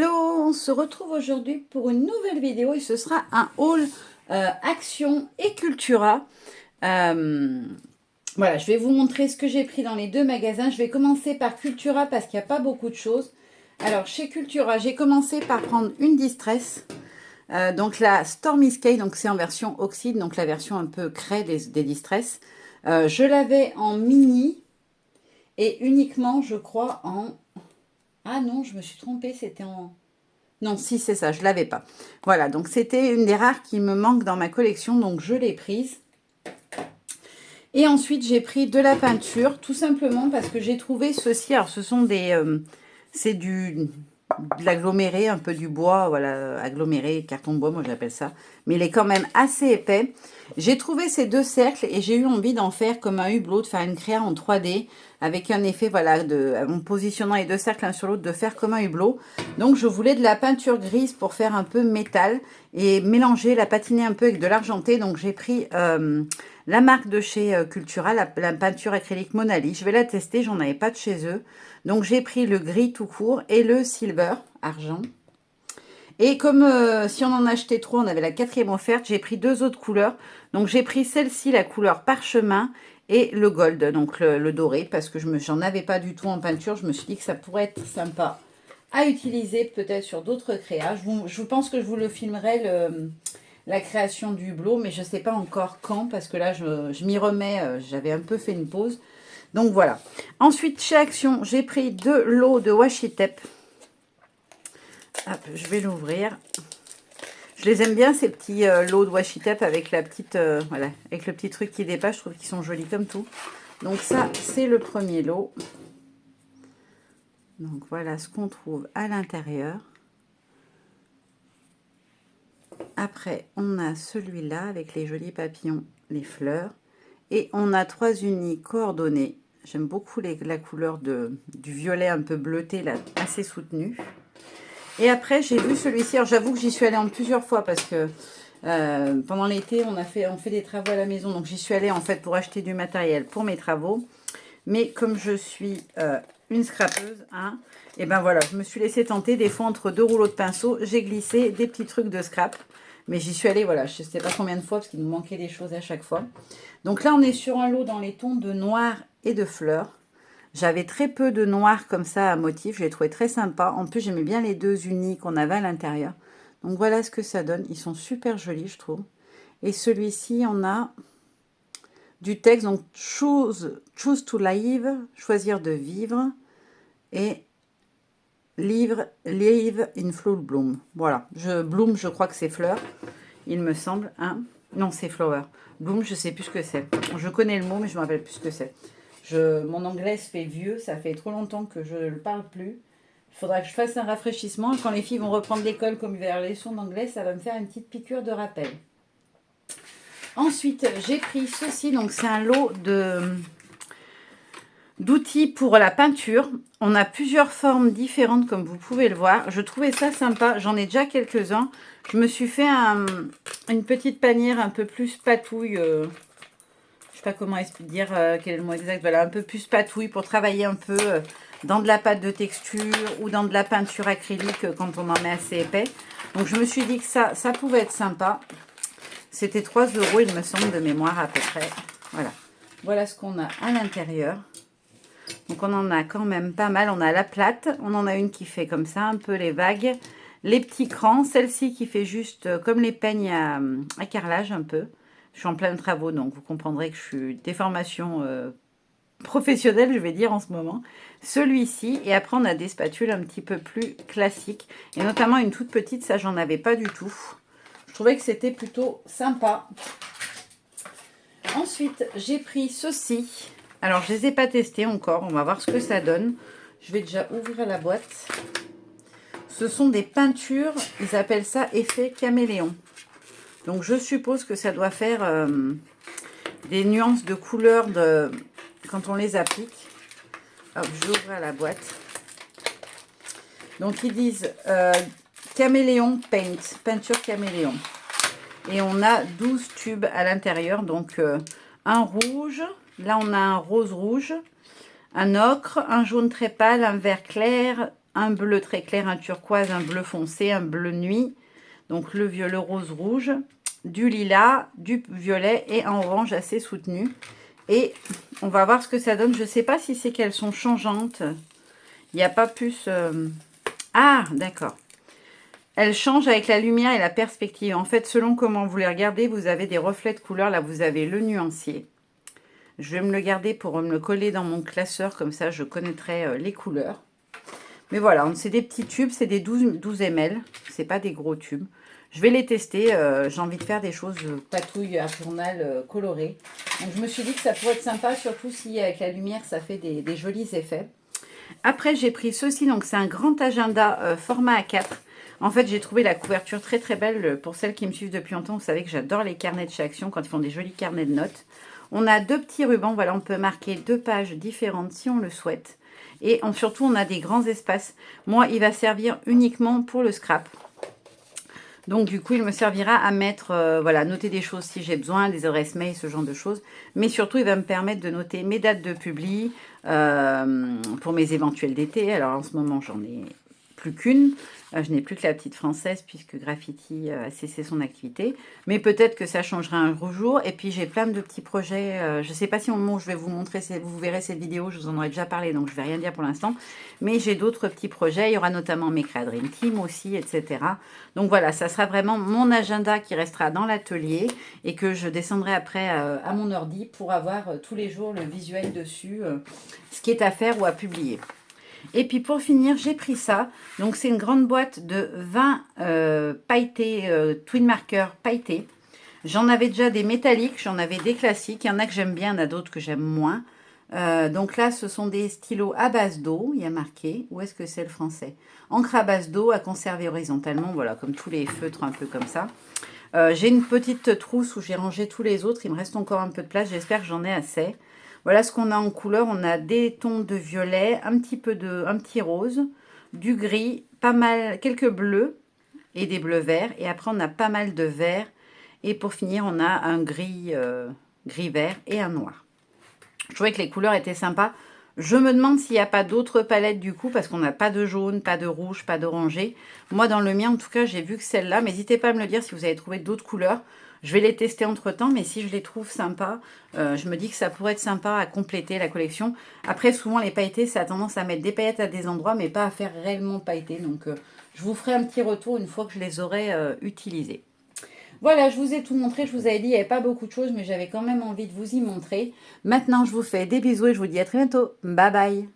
Hello, on se retrouve aujourd'hui pour une nouvelle vidéo et ce sera un haul Action et Cultura. Voilà, je vais vous montrer ce que j'ai pris dans les deux magasins. Je vais commencer par Cultura parce qu'il n'y a pas beaucoup de choses. Alors chez Cultura, j'ai commencé par prendre une Distress. Donc la Stormy Sky, donc c'est en version oxyde, donc la version un peu craie des Distress. Je l'avais en mini et uniquement, je crois, en... Ah non, je me suis trompée, c'était en... Non, si, c'est ça, je ne l'avais pas. Voilà, donc c'était une des rares qui me manque dans ma collection, donc je l'ai prise. Et ensuite, j'ai pris de la peinture, tout simplement parce que j'ai trouvé ceci. Alors, ce sont des... c'est de l'aggloméré, un peu du bois, voilà, aggloméré, carton de bois, moi j'appelle ça. Mais il est quand même assez épais. J'ai trouvé ces deux cercles et j'ai eu envie d'en faire comme un hublot, de faire une créa en 3D avec un effet, voilà, en positionnant les deux cercles l'un sur l'autre, de faire comme un hublot. Donc je voulais de la peinture grise pour faire un peu métal et mélanger, la patiner un peu avec de l'argenté. Donc j'ai pris la marque de chez Cultura, la peinture acrylique Monali. Je vais la tester, j'en avais pas de chez eux. Donc j'ai pris le gris tout court et le silver, argent. Et comme si on en achetait trop, on avait la 4e offerte, j'ai pris deux autres couleurs. Donc j'ai pris celle-ci, la couleur parchemin, et le gold, donc le doré, parce que j'en avais pas du tout en peinture. Je me suis dit que ça pourrait être sympa à utiliser peut-être sur d'autres créas. Je pense que je vous le filmerai, la création du hublot, mais je ne sais pas encore quand, parce que là, je m'y remets, j'avais un peu fait une pause. Donc voilà. Ensuite, chez Action, j'ai pris deux lots de washi tape. Hop, je vais l'ouvrir. Je les aime bien, ces petits lots de washi tape avec la petite, voilà, avec le petit truc qui dépasse. Je trouve qu'ils sont jolis comme tout. Donc ça, c'est le premier lot. Donc voilà ce qu'on trouve à l'intérieur. Après, on a celui-là avec les jolis papillons, les fleurs. Et on a 3 unis coordonnés. J'aime beaucoup la couleur du violet un peu bleuté, là, assez soutenu. Et après, j'ai vu celui-ci. Alors, j'avoue que j'y suis allée en plusieurs fois parce que pendant l'été, on fait des travaux à la maison. Donc, j'y suis allée en fait pour acheter du matériel pour mes travaux. Mais comme je suis une scrapeuse, hein, et ben voilà, je me suis laissée tenter. Des fois, entre deux rouleaux de pinceau, j'ai glissé des petits trucs de scrap. Mais j'y suis allée, voilà, je ne sais pas combien de fois parce qu'il nous manquait des choses à chaque fois. Donc là, on est sur un lot dans les tons de noir et de fleurs. J'avais très peu de noir comme ça à motif. Je l'ai trouvé très sympa. En plus, j'aimais bien les deux unis qu'on avait à l'intérieur. Donc voilà ce que ça donne. Ils sont super jolis, je trouve. Et celui-ci, on a du texte. Donc, choose to live, choisir de vivre. Et live in full bloom. Voilà. Bloom, je crois que c'est fleur. Il me semble, hein. Non, c'est flower. Bloom, je sais plus ce que c'est. Je connais le mot, mais je ne me rappelle plus ce que c'est. Mon anglais se fait vieux, ça fait trop longtemps que je ne le parle plus. Il faudra que je fasse un rafraîchissement. Quand les filles vont reprendre l'école comme vers les leçons d'anglais, ça va me faire une petite piqûre de rappel. Ensuite, j'ai pris ceci. Donc, c'est un lot d'outils pour la peinture. On a plusieurs formes différentes, comme vous pouvez le voir. Je trouvais ça sympa. J'en ai déjà quelques-uns. Je me suis fait une petite panière un peu plus patouille. Je ne sais pas comment dire quel est le mot exact. Voilà, un peu plus patouille pour travailler un peu dans de la pâte de texture ou dans de la peinture acrylique quand on en met assez épais. Donc je me suis dit que ça pouvait être sympa. C'était 3 €, il me semble, de mémoire à peu près. Voilà. Voilà ce qu'on a à l'intérieur. Donc on en a quand même pas mal. On a la plate, on en a une qui fait comme ça, un peu les vagues. Les petits crans, celle-ci qui fait juste comme les peignes à carrelage un peu. Je suis en plein travaux, donc vous comprendrez que je suis des formations professionnelles, je vais dire, en ce moment. Celui-ci, et après on a des spatules un petit peu plus classiques. Et notamment une toute petite, ça j'en avais pas du tout. Je trouvais que c'était plutôt sympa. Ensuite, j'ai pris ceci. Alors, je ne les ai pas testés encore. On va voir ce que ça donne. Je vais déjà ouvrir la boîte. Ce sont des peintures. Ils appellent ça effet caméléon. Donc, je suppose que ça doit faire des nuances de couleurs quand on les applique. Hop, j'ouvre la boîte. Donc, ils disent caméléon paint. Peinture caméléon. Et on a 12 tubes à l'intérieur. Donc, un rouge. Là, on a un rose rouge, un ocre, un jaune très pâle, un vert clair, un bleu très clair, un turquoise, un bleu foncé, un bleu nuit. Donc le violet rose rouge, du lilas, du violet et un orange assez soutenu. Et on va voir ce que ça donne. Je ne sais pas si c'est qu'elles sont changeantes. Il n'y a pas plus... Ah, d'accord. Elles changent avec la lumière et la perspective. En fait, selon comment vous les regardez, vous avez des reflets de couleurs. Là, vous avez le nuancier. Je vais me le garder pour me le coller dans mon classeur. Comme ça, je connaîtrai les couleurs. Mais voilà, c'est des petits tubes. C'est des 12 ml. Ce n'est pas des gros tubes. Je vais les tester. J'ai envie de faire des choses patouilles à journal colorées. Donc, je me suis dit que ça pourrait être sympa, surtout si avec la lumière, ça fait des jolis effets. Après, j'ai pris ceci. Donc, c'est un grand agenda format A4. En fait, j'ai trouvé la couverture très très belle. Pour celles qui me suivent depuis longtemps, vous savez que j'adore les carnets de chez Action quand ils font des jolis carnets de notes. On a 2 petits rubans. Voilà, on peut marquer 2 pages différentes si on le souhaite. Et surtout, on a des grands espaces. Moi, il va servir uniquement pour le scrap. Donc, du coup, il me servira à mettre, voilà, noter des choses si j'ai besoin, des adresses mail, ce genre de choses. Mais surtout, il va me permettre de noter mes dates de publi pour mes éventuels d'été. Alors, en ce moment, j'en ai plus qu'une. Je n'ai plus que la petite française puisque Graffiti a cessé son activité. Mais peut-être que ça changera un jour. Et puis, j'ai plein de petits projets. Je ne sais pas si au moment où je vais vous montrer, vous verrez cette vidéo, je vous en aurai déjà parlé, donc je ne vais rien dire pour l'instant. Mais j'ai d'autres petits projets. Il y aura notamment mes Créa Dream Team aussi, etc. Donc voilà, ça sera vraiment mon agenda qui restera dans l'atelier et que je descendrai après à mon ordi pour avoir tous les jours le visuel dessus, ce qui est à faire ou à publier. Et puis pour finir, j'ai pris ça. Donc c'est une grande boîte de 20 pailletés, twin markers pailletés. J'en avais déjà des métalliques, j'en avais des classiques. Il y en a que j'aime bien, il y en a d'autres que j'aime moins. Donc là, ce sont des stylos à base d'eau, il y a marqué. Où est-ce que c'est le français? Encre à base d'eau à conserver horizontalement, voilà, comme tous les feutres un peu comme ça. J'ai une petite trousse où j'ai rangé tous les autres. Il me reste encore un peu de place, j'espère que j'en ai assez. Voilà ce qu'on a en couleur. On a des tons de violet, un petit rose, du gris, pas mal, quelques bleus et des bleus verts. Et après, on a pas mal de vert. Et pour finir, on a un gris-vert et un noir. Je trouvais que les couleurs étaient sympas. Je me demande s'il n'y a pas d'autres palettes du coup, parce qu'on n'a pas de jaune, pas de rouge, pas d'orangé. Moi, dans le mien, en tout cas, j'ai vu que celle-là. Mais n'hésitez pas à me le dire si vous avez trouvé d'autres couleurs. Je vais les tester entre-temps, mais si je les trouve sympas, je me dis que ça pourrait être sympa à compléter la collection. Après, souvent, les pailletés, ça a tendance à mettre des paillettes à des endroits, mais pas à faire réellement pailleter. Donc, je vous ferai un petit retour une fois que je les aurai utilisées. Voilà, je vous ai tout montré, je vous avais dit, il n'y avait pas beaucoup de choses, mais j'avais quand même envie de vous y montrer. Maintenant, je vous fais des bisous et je vous dis à très bientôt. Bye bye!